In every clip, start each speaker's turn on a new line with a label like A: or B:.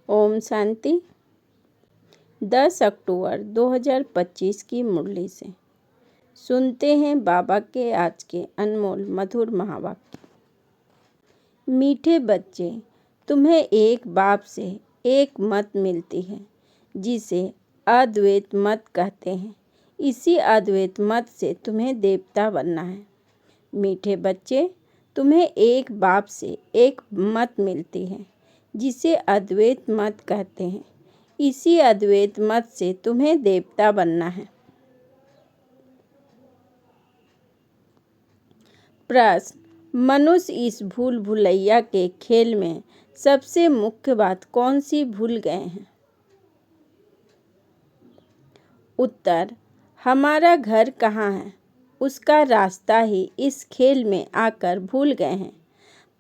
A: ओम शांति। 10 अक्टूबर 2025 की मुरली से सुनते हैं बाबा के आज के अनमोल मधुर महावाक्य। मीठे बच्चे, तुम्हें एक बाप से एक मत मिलती है जिसे अद्वैत मत कहते हैं। इसी अद्वैत मत से तुम्हें देवता बनना है। मीठे बच्चे, तुम्हें एक बाप से एक मत मिलती है जिसे अद्वैत मत कहते हैं। इसी अद्वैत मत से तुम्हें देवता बनना है। प्रश्न, मनुष्य इस भूल भुलैया के खेल में सबसे मुख्य बात कौन सी भूल गए हैं? उत्तर, हमारा घर कहाँ है उसका रास्ता ही इस खेल में आकर भूल गए हैं।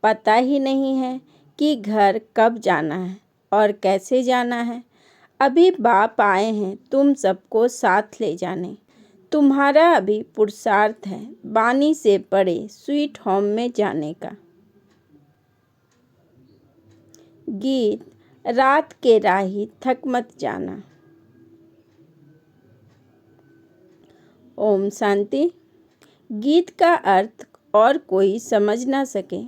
A: पता ही नहीं है कि घर कब जाना है और कैसे जाना है। अभी बाप आए हैं तुम सबको साथ ले जाने। तुम्हारा अभी पुरुषार्थ है बानी से पड़े स्वीट होम में जाने का। गीत, रात के राही थक मत जाना। ओम शांति। गीत का अर्थ और कोई समझ ना सके।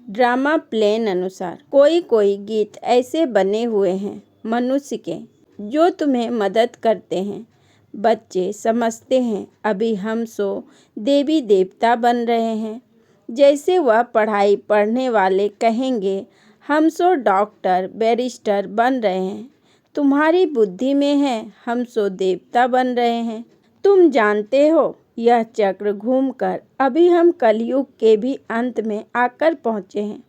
A: ड्रामा प्लेन अनुसार कोई गीत ऐसे बने हुए हैं मनुष्य के जो तुम्हें मदद करते हैं। बच्चे समझते हैं अभी हम सो देवी देवता बन रहे हैं। जैसे वह पढ़ाई पढ़ने वाले कहेंगे हम सो डॉक्टर बैरिस्टर बन रहे हैं। तुम्हारी बुद्धि में है हम सो देवता बन रहे हैं। तुम जानते हो यह चक्र घूमकर अभी हम कलयुग के भी अंत में आकर पहुँचे हैं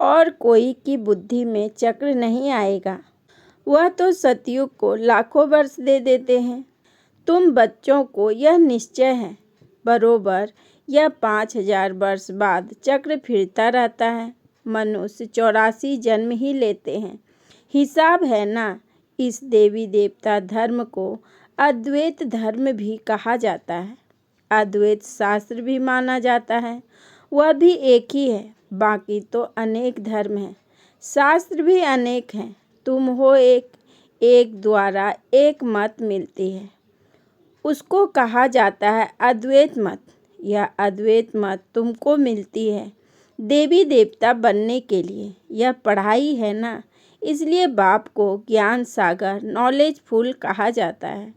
A: और कोई की बुद्धि में चक्र नहीं आएगा। वह तो सतयुग को लाखों वर्ष दे देते हैं। तुम बच्चों को यह निश्चय है बरोबर यह 5000 वर्ष बाद चक्र फिरता रहता है। मनुष्य 84 जन्म ही लेते हैं। हिसाब है ना। इस देवी देवता धर्म को अद्वैत धर्म भी कहा जाता है। अद्वैत शास्त्र भी माना जाता है। वह भी एक ही है। बाकी तो अनेक धर्म हैं। शास्त्र भी अनेक हैं। तुम हो एक द्वारा एक मत मिलती है उसको कहा जाता है अद्वैत मत। यह अद्वैत मत तुमको मिलती है देवी देवता बनने के लिए। यह पढ़ाई है ना, इसलिए बाप को ज्ञान सागर नॉलेज फुल कहा जाता है।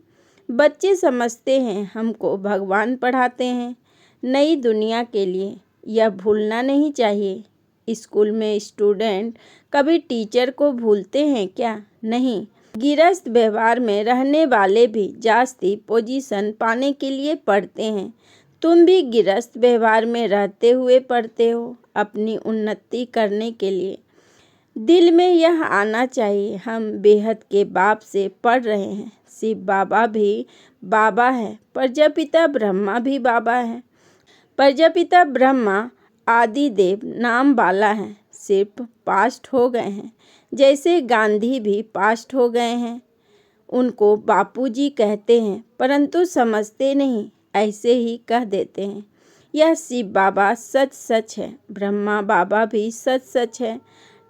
A: बच्चे समझते हैं हमको भगवान पढ़ाते हैं नई दुनिया के लिए। यह भूलना नहीं चाहिए। स्कूल में स्टूडेंट कभी टीचर को भूलते हैं क्या? नहीं। गिरस्थ व्यवहार में रहने वाले भी जास्ती पोजीशन पाने के लिए पढ़ते हैं। तुम भी गिरस्थ व्यवहार में रहते हुए पढ़ते हो अपनी उन्नति करने के लिए। दिल में यह आना चाहिए हम बेहद के बाप से पढ़ रहे हैं। शिव बाबा भी बाबा है, प्रजापिता ब्रह्मा भी बाबा है। प्रजापिता ब्रह्मा आदि देव नाम वाला है, सिर्फ पास्ट हो गए हैं। जैसे गांधी भी पास्ट हो गए हैं। उनको बापूजी कहते हैं परंतु समझते नहीं, ऐसे ही कह देते हैं। यह शिव बाबा सच सच है, ब्रह्मा बाबा भी सच सच है,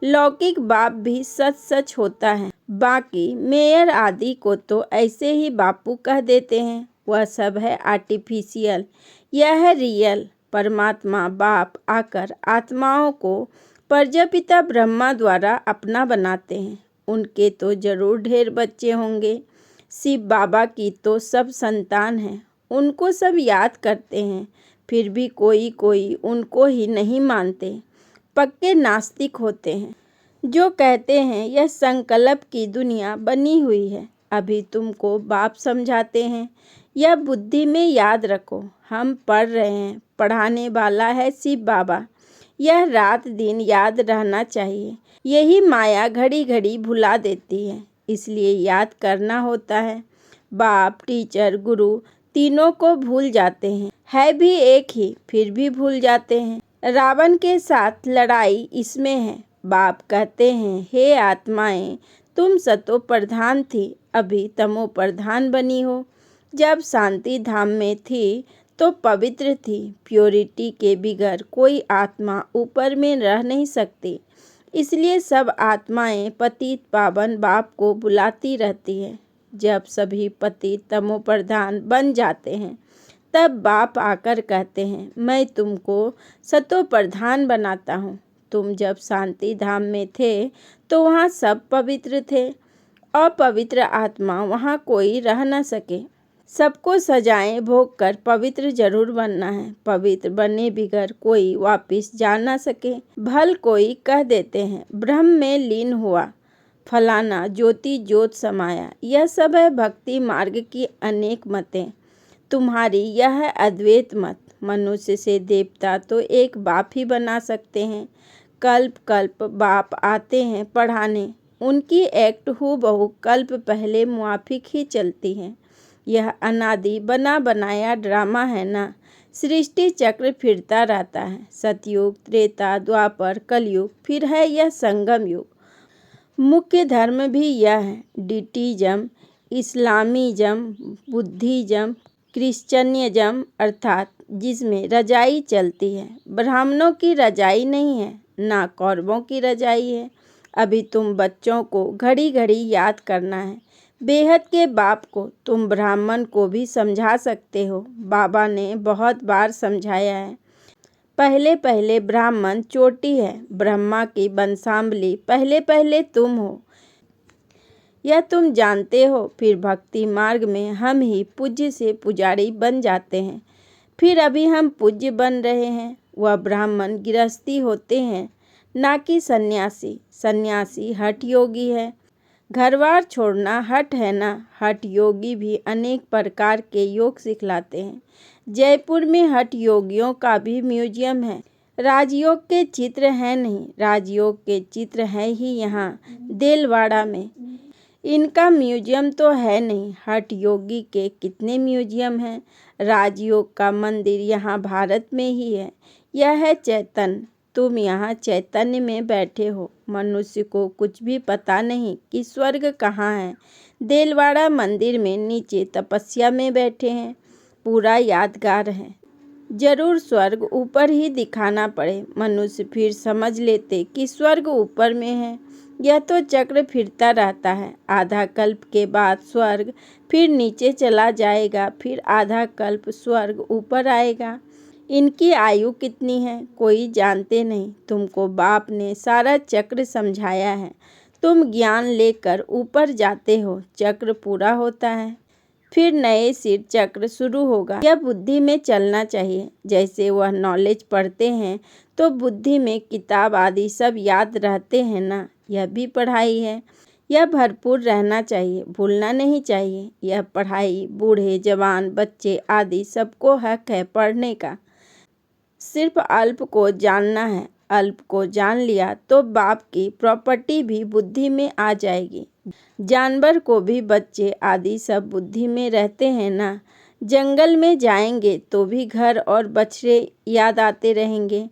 A: लौकिक बाप भी सच सच होता है। बाकी मेयर आदि को तो ऐसे ही बापू कह देते हैं। वह सब है आर्टिफिशियल, यह है रियल। परमात्मा बाप आकर आत्माओं को प्रजापिता ब्रह्मा द्वारा अपना बनाते हैं। उनके तो जरूर ढेर बच्चे होंगे। शिव बाबा की तो सब संतान हैं, उनको सब याद करते हैं। फिर भी कोई उनको ही नहीं मानते, पक्के नास्तिक होते हैं जो कहते हैं यह संकल्प की दुनिया बनी हुई है। अभी तुमको बाप समझाते हैं। यह बुद्धि में याद रखो हम पढ़ रहे हैं, पढ़ाने वाला है शिव बाबा। यह रात दिन याद रहना चाहिए। यही माया घड़ी घड़ी भुला देती है, इसलिए याद करना होता है। बाप टीचर गुरु तीनों को भूल जाते हैं, है भी एक ही फिर भी भूल जाते हैं। रावण के साथ लड़ाई इसमें है। बाप कहते हैं हे आत्माएं, तुम सतो प्रधान थी अभी तमो प्रधान बनी हो। जब शांति धाम में थी तो पवित्र थी। प्योरिटी के बिगर कोई आत्मा ऊपर में रह नहीं सकती। इसलिए सब आत्माएं पतित पावन बाप को बुलाती रहती है। जब सभी पतित तमो प्रधान बन जाते हैं तब बाप आकर कहते हैं, मैं तुमको सतो प्रधान बनाता हूँ। तुम जब शांति धाम में थे तो वहाँ सब पवित्र थे। अपवित्र आत्मा वहाँ कोई रह न सके। सबको सजाएं भोग कर पवित्र जरूर बनना है। पवित्र बने बिगर कोई वापिस जा ना सके। भल कोई कह देते हैं ब्रह्म में लीन हुआ, फलाना ज्योति ज्योत समाया। यह सब है भक्ति मार्ग की अनेक मतें। तुम्हारी यह है अद्वैत मत। मनुष्य से देवता तो एक बाप ही बना सकते हैं। कल्प कल्प बाप आते हैं पढ़ाने। उनकी एक्ट हूबहू कल्प पहले मुआफिक ही चलती है। यह अनादि बना बनाया ड्रामा है ना। सृष्टि चक्र फिरता रहता है। सतयुग, त्रेता, द्वापर, कलयुग, फिर है यह संगम युग। मुख्य धर्म भी यह है, डिटिज्म, इस्लामिज्म, बुद्धिज्म, क्रिश्चियनिज्म, अर्थात जिसमें रजाई चलती है। ब्राह्मणों की रजाई नहीं है, ना कौरवों की रजाई है। अभी तुम बच्चों को घड़ी घड़ी याद करना है। बेहद के बाप को तुम ब्राह्मण को भी समझा सकते हो। बाबा ने बहुत बार समझाया है। पहले पहले ब्राह्मण चोटी है, ब्रह्मा की वंशावली पहले पहले तुम हो, यह तुम जानते हो। फिर भक्ति मार्ग में हम ही पूज्य से पुजारी बन जाते हैं। फिर अभी हम पूज्य बन रहे हैं। वह ब्राह्मण गृहस्थी होते हैं, ना कि सन्यासी। सन्यासी हठ योगी है। घरबार छोड़ना हठ है ना। हठ योगी भी अनेक प्रकार के योग सिखलाते हैं। जयपुर में हठ योगियों का भी म्यूजियम है। राजयोग के चित्र हैं नहीं, राजयोग के चित्र हैं ही यहाँ देलवाड़ा में। इनका म्यूजियम तो है नहीं। हठ योगी के कितने म्यूजियम हैं। राजयोग का मंदिर यहाँ भारत में ही है। यह है चैतन्य। तुम यहाँ चैतन्य में बैठे हो। मनुष्य को कुछ भी पता नहीं कि स्वर्ग कहाँ है। देलवाड़ा मंदिर में नीचे तपस्या में बैठे हैं। पूरा यादगार है। जरूर स्वर्ग ऊपर ही दिखाना पड़े, मनुष्य फिर समझ लेते कि स्वर्ग ऊपर में है। यह तो चक्र फिरता रहता है। आधा कल्प के बाद स्वर्ग फिर नीचे चला जाएगा, फिर आधा कल्प स्वर्ग ऊपर आएगा। इनकी आयु कितनी है कोई जानते नहीं। तुमको बाप ने सारा चक्र समझाया है। तुम ज्ञान लेकर ऊपर जाते हो, चक्र पूरा होता है, फिर नए सिर चक्र शुरू होगा। यह बुद्धि में चलना चाहिए। जैसे वह नॉलेज पढ़ते हैं तो बुद्धि में किताब आदि सब याद रहते हैं ना। यह भी पढ़ाई है। यह भरपूर रहना चाहिए, भूलना नहीं चाहिए। यह पढ़ाई बूढ़े जवान बच्चे आदि सबको हक है पढ़ने का। सिर्फ अल्प को जानना है। अल्प को जान लिया तो बाप की प्रॉपर्टी भी बुद्धि में आ जाएगी। जानवर को भी बच्चे आदि सब बुद्धि में रहते हैं ना। जंगल में जाएंगे तो भी घर और बछड़े याद आते रहेंगे।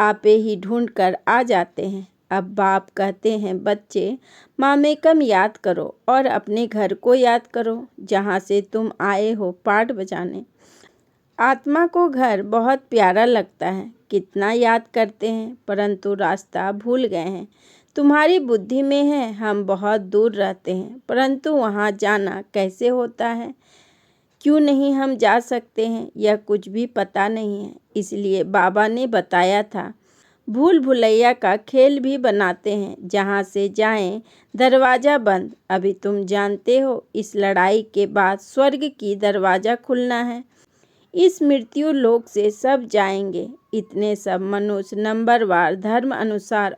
A: आपे ही ढूंढ कर आ जाते हैं। अब बाप कहते हैं बच्चे मामेकम याद करो और अपने घर को याद करो जहाँ से तुम आए हो पाठ बजाने। आत्मा को घर बहुत प्यारा लगता है। कितना याद करते हैं, परंतु रास्ता भूल गए हैं। तुम्हारी बुद्धि में है हम बहुत दूर रहते हैं, परंतु वहाँ जाना कैसे होता है, क्यों नहीं हम जा सकते हैं, यह कुछ भी पता नहीं है। इसलिए बाबा ने बताया था भूल भुलैया का खेल भी बनाते हैं। जहाँ से जाएं दरवाज़ा बंद। अभी तुम जानते हो इस लड़ाई के बाद स्वर्ग की दरवाज़ा खुलना है। इस मृत्यु लोक से सब जाएंगे। इतने सब मनुष्य नंबरवार धर्म अनुसार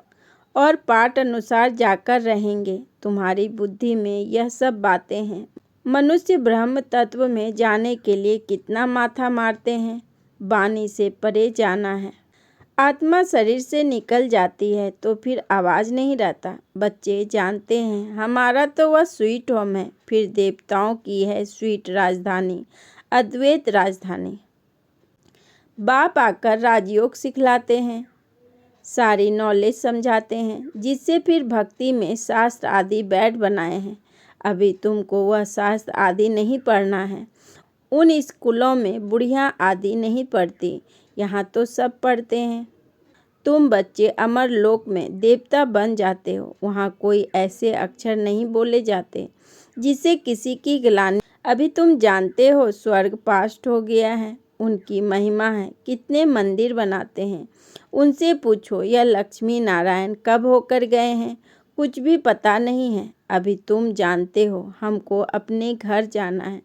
A: और पाठ अनुसार जाकर रहेंगे। तुम्हारी बुद्धि में यह सब बातें हैं। मनुष्य ब्रह्म तत्व में जाने के लिए कितना माथा मारते हैं। वाणी से परे जाना है। आत्मा शरीर से निकल जाती है तो फिर आवाज़ नहीं रहता। बच्चे जानते हैं हमारा तो वह स्वीट होम है, फिर देवताओं की है स्वीट राजधानी, अद्वैत राजधानी। बाप आकर राजयोग सिखलाते हैं, सारी नॉलेज समझाते हैं, जिससे फिर भक्ति में शास्त्र आदि बैठ बनाए हैं। अभी तुमको वह शास्त्र आदि नहीं पढ़ना है। उन स्कूलों में बुढ़िया आदि नहीं पढ़ती, यहाँ तो सब पढ़ते हैं। तुम बच्चे अमर लोक में देवता बन जाते हो। वहाँ कोई ऐसे अक्षर नहीं बोले जाते जिससे किसी की ग्लानि। अभी तुम जानते हो स्वर्ग पास्ट हो गया है, उनकी महिमा है, कितने मंदिर बनाते हैं। उनसे पूछो यह लक्ष्मी नारायण कब होकर गए हैं, कुछ भी पता नहीं है। अभी तुम जानते हो हमको अपने घर जाना है।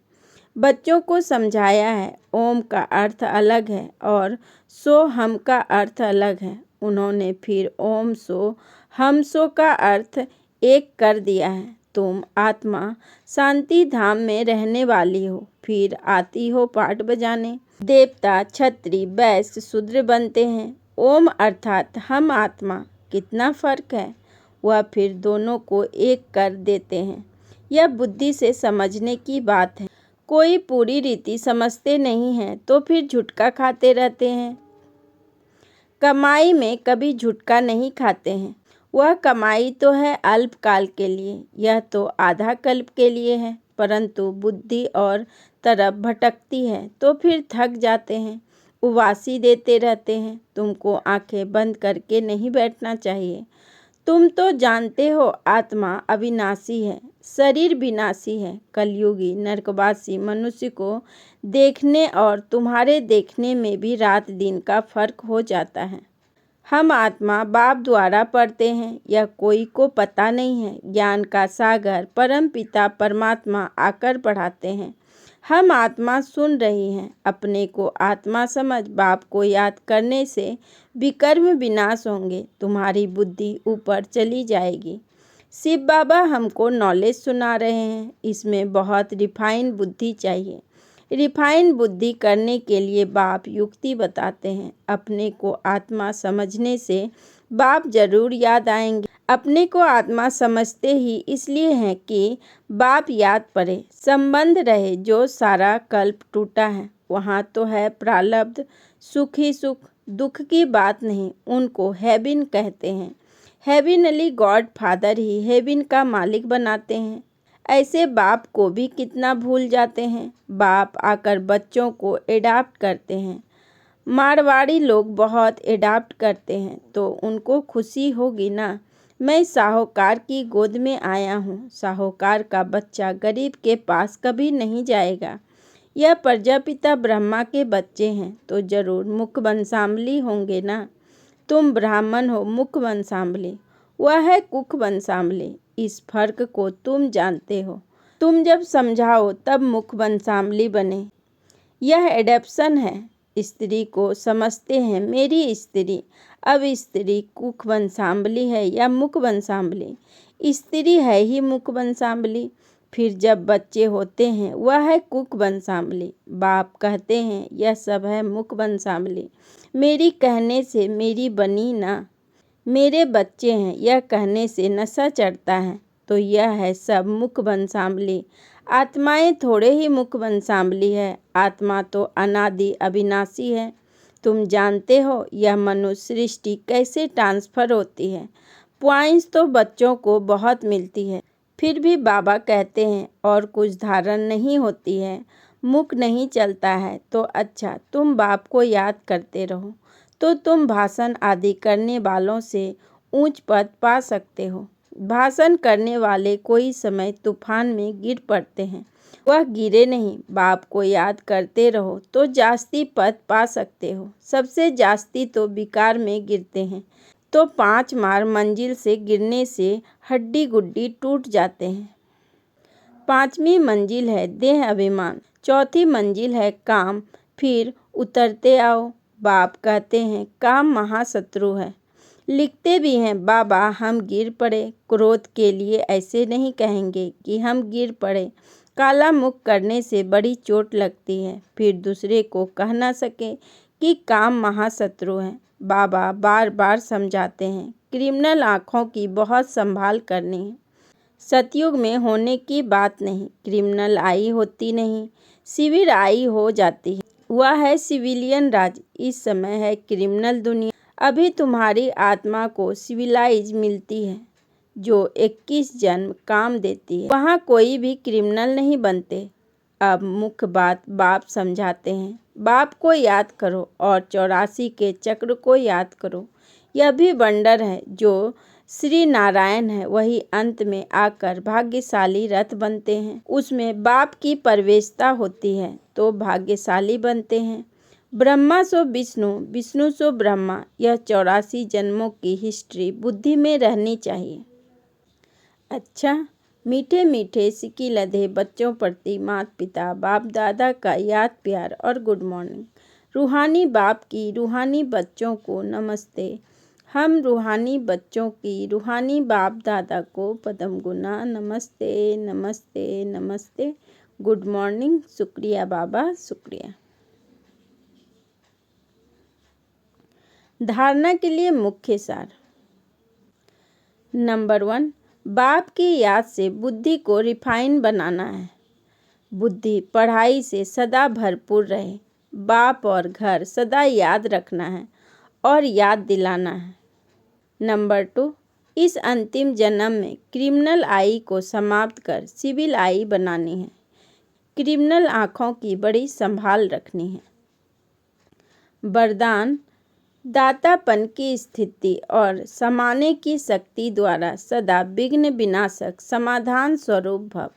A: बच्चों को समझाया है ओम का अर्थ अलग है और सो हम का अर्थ अलग है। उन्होंने फिर ओम सो हम सो का अर्थ एक कर दिया है। तुम आत्मा शांति धाम में रहने वाली हो, फिर आती हो पाठ बजाने। देवता क्षत्रिय वैश्य शूद्र बनते हैं। ओम अर्थात हम आत्मा, कितना फर्क है। वह फिर दोनों को एक कर देते हैं। यह बुद्धि से समझने की बात है। कोई पूरी रीति समझते नहीं हैं तो फिर झुटका खाते रहते हैं। कमाई में कभी झुटका नहीं खाते हैं। वह कमाई तो है अल्पकाल के लिए, यह तो आधा कल्प के लिए है। परंतु बुद्धि और तरफ भटकती है तो फिर थक जाते हैं, उबासी देते रहते हैं। तुमको आंखें बंद करके नहीं बैठना चाहिए। तुम तो जानते हो आत्मा अविनाशी है, शरीर विनाशी है। कलयुगी नरकवासी मनुष्य को देखने और तुम्हारे देखने में भी रात दिन का फर्क हो जाता है। हम आत्मा बाप द्वारा पढ़ते हैं, यह कोई को पता नहीं है। ज्ञान का सागर परम पिता परमात्मा आकर पढ़ाते हैं। हम आत्मा सुन रही हैं। अपने को आत्मा समझ। बाप को याद करने से विकर्म विनाश होंगे, तुम्हारी बुद्धि ऊपर चली जाएगी। शिव बाबा हमको नॉलेज सुना रहे हैं, इसमें बहुत रिफाइन बुद्धि चाहिए। रिफाइन बुद्धि करने के लिए बाप युक्ति बताते हैं। अपने को आत्मा समझने से बाप जरूर याद आएंगे। अपने को आत्मा समझते ही इसलिए हैं कि बाप याद पड़े, संबंध रहे। जो सारा कल्प टूटा है वहाँ तो है प्रारब्ध, सुख ही सुख, दुख की बात नहीं। उनको हेविन कहते हैं। हेविनली गॉड फादर ही हेविन का मालिक बनाते हैं। ऐसे बाप को भी कितना भूल जाते हैं। बाप आकर बच्चों को एडाप्ट करते हैं। मारवाड़ी लोग बहुत एडाप्ट करते हैं तो उनको खुशी होगी ना। मैं साहूकार की गोद में आया हूँ। साहूकार का बच्चा गरीब के पास कभी नहीं जाएगा। यह प्रजापिता ब्रह्मा के बच्चे हैं तो जरूर मुख वंशावली होंगे ना। तुम ब्राह्मण हो मुख वंशावली, वह है कुख वंशावली। इस फर्क को तुम जानते हो। तुम जब समझाओ तब मुख वंशावली बने। यह एडप्शन है। स्त्री को समझते हैं मेरी स्त्री। अब स्त्री कुख वंशावली है या मुख वंशावली? स्त्री है ही मुख वंशावली। फिर जब बच्चे होते हैं वह है कुख वंशावली। बाप कहते हैं यह सब है मुख वंशावली। मेरी कहने से मेरी बनी ना, मेरे बच्चे हैं यह कहने से नशा चढ़ता है। तो यह है सब मुख वंशावली। आत्माएं थोड़े ही मुख वंशावली है। आत्मा तो अनादि अविनाशी है। तुम जानते हो यह मनुष्य सृष्टि कैसे ट्रांसफर होती है। पॉइंट्स तो बच्चों को बहुत मिलती है, फिर भी बाबा कहते हैं और कुछ धारण नहीं होती है, मुख नहीं चलता है। तो अच्छा, तुम बाप को याद करते रहो तो तुम भाषण आदि करने वालों से ऊंच पद पा सकते हो। भाषण करने वाले कोई समय तूफान में गिर पड़ते हैं, वह गिरे नहीं। बाप को याद करते रहो तो जास्ती पद पा सकते हो। सबसे जास्ती तो विकार में गिरते हैं तो 5 मार मंजिल से गिरने से हड्डी गुड्डी टूट जाते हैं। 5वीं मंजिल है देह अभिमान, 4थी मंजिल है काम, फिर उतरते आओ। बाप कहते हैं काम महाशत्रु है। लिखते भी हैं बाबा हम गिर पड़े। क्रोध के लिए ऐसे नहीं कहेंगे कि हम गिर पड़े। काला मुख करने से बड़ी चोट लगती है। फिर दूसरे को कह ना सके कि काम महाशत्रु है। बाबा बार बार समझाते हैं क्रिमिनल आँखों की बहुत संभाल करनी है। सतयुग में होने की बात नहीं, क्रिमिनल आई होती नहीं, सिविल आई हो जाती है। वह है सिविलियन राज। इस समय है क्रिमिनल दुनिया। अभी तुम्हारी आत्मा को सिविलाइज मिलती है जो 21 जन्म काम देती है। वहाँ कोई भी क्रिमिनल नहीं बनते। अब मुख्य बात बाप समझाते हैं। बाप को याद करो और 84 के चक्र को याद करो। यह भी वंडर है जो श्री नारायण है, वही अंत में आकर भाग्यशाली रथ बनते हैं। उसमें बाप की प्रवेशता होती है तो भाग्यशाली बनते हैं। ब्रह्मा सो विष्णु, विष्णु सो ब्रह्मा, यह 84 जन्मों की हिस्ट्री बुद्धि में रहनी चाहिए। अच्छा, मीठे मीठे सिक्की लदे बच्चों प्रति माता पिता बाप दादा का याद प्यार और गुड मॉर्निंग। रूहानी बाप की रूहानी बच्चों को नमस्ते। हम रूहानी बच्चों की रूहानी बाप दादा को पदम गुना नमस्ते नमस्ते नमस्ते। Good morning. शुक्रिया बाबा, शुक्रिया। धारणा के लिए मुख्य सार। नंबर 1, बाप की याद से बुद्धि को रिफाइन बनाना है। बुद्धि पढ़ाई से सदा भरपूर रहे। बाप और घर सदा याद रखना है और याद दिलाना है। नंबर 2, इस अंतिम जन्म में क्रिमिनल आई को समाप्त कर सिविल आई बनानी है। क्रिमिनल आँखों की बड़ी संभाल रखनी है। वरदान, दातापन की स्थिति और समाने की शक्ति द्वारा सदा विघ्न विनाशक समाधान स्वरूप भव।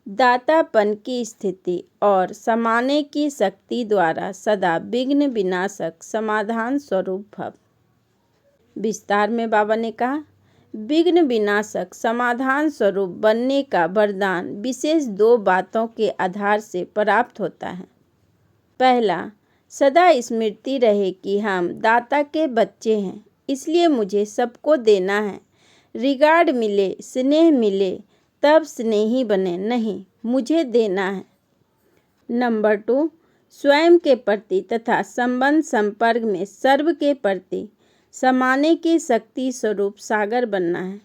A: दातापन की स्थिति और समाने की शक्ति द्वारा सदा विघ्न विनाशक समाधान स्वरूप भव। विस्तार में बाबा ने कहा, विघ्न विनाशक समाधान स्वरूप बनने का वरदान विशेष 2 बातों के आधार से प्राप्त होता है। पहला, सदा स्मृति रहे कि हम दाता के बच्चे हैं, इसलिए मुझे सबको देना है। रिगार्ड मिले, स्नेह मिले तब स्नेही बने, नहीं, मुझे देना है। नंबर 2, स्वयं के प्रति तथा संबंध संपर्क में सर्व के प्रति समाने की शक्ति स्वरूप सागर बनना है।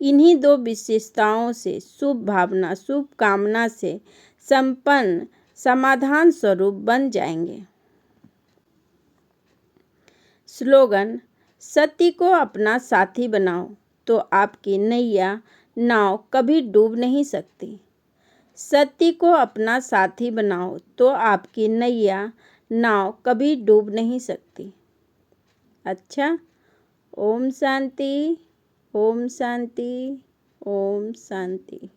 A: इन्हीं 2 विशेषताओं से शुभ भावना शुभ कामना से संपन्न समाधान स्वरूप बन जाएंगे। स्लोगन, सत्य को अपना साथी बनाओ तो आपकी नैया नाव कभी डूब नहीं सकती। सत्य को अपना साथी बनाओ तो आपकी नैया नाव कभी डूब नहीं सकती। अच्छा, ओम शांति, ओम शांति, ओम शांति।